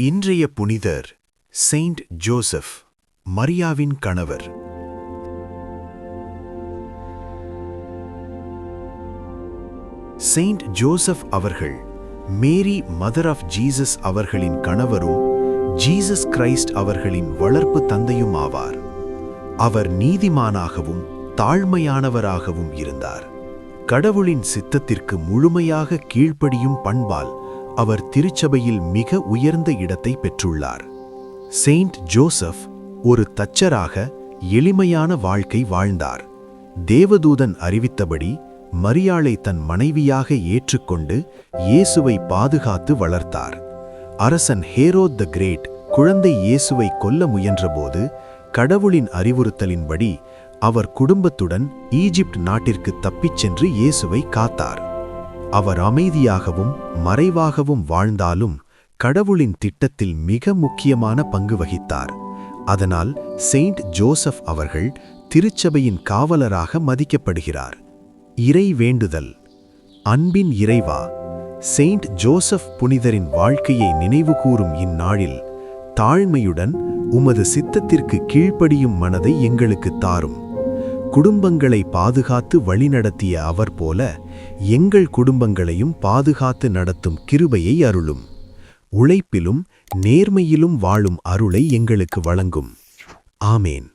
இன்றைய புனிதர் Saint Joseph, மரியாவின் கணவர். செயின்ட் ஜோசப் அவர்கள் மேரி மதர் ஆஃப் ஜீசஸ் அவர்களின் கணவரும் ஜீசஸ் கிரைஸ்ட் அவர்களின் வளர்ப்பு தந்தையும் ஆவார். அவர் நீதிமானாகவும் தாழ்மையானவராகவும் இருந்தார். கடவுளின் சித்தத்திற்கு முழுமையாக கீழ்ப்படியும் பண்பால் அவர் திருச்சபையில் மிக உயர்ந்த இடத்தை பெற்றுள்ளார். செயின்ட் ஜோசப் ஒரு தச்சராக எளிமையான வாழ்க்கை வாழ்ந்தார். தேவதூதன் அறிவித்தபடி மரியாளை தன் மனைவியாக ஏற்றுக்கொண்டு இயேசுவை பாதுகாத்து வளர்த்தார். அரசன் ஹேரோத் த கிரேட் குழந்தை இயேசுவை கொல்ல முயன்றபோது கடவுளின் அறிவுறுத்தலின்படி அவர் குடும்பத்துடன் ஈஜிப்ட் நாட்டிற்கு தப்பிச் சென்று இயேசுவை காத்தார். அவர் அமைதியாகவும் மறைவாகவும் வாழ்ந்தாலும் கடவுளின் திட்டத்தில் மிக முக்கியமான பங்கு வகித்தார். அதனால் செயின்ட் ஜோசப் அவர்கள் திருச்சபையின் காவலராக மதிக்கப்படுகிறார். இறை வேண்டுதல். அன்பின் இறைவா, செயின்ட் ஜோசப் புனிதரின் வாழ்க்கையை நினைவுகூரும் இந்நாளில் தாழ்மையுடன் உமது சித்தத்திற்கு கீழ்ப்படியும் மனதை எங்களுக்கு தாரும். குடும்பங்களை பாதுகாத்து வழிநடத்திய அவர் போல எங்கள் குடும்பங்களையும் பாதுகாத்து நடத்தும் கிருபையை அருளும். உழைப்பிலும் நேர்மையிலும் வாழும் அருளை எங்களுக்கு வழங்கும். ஆமேன்.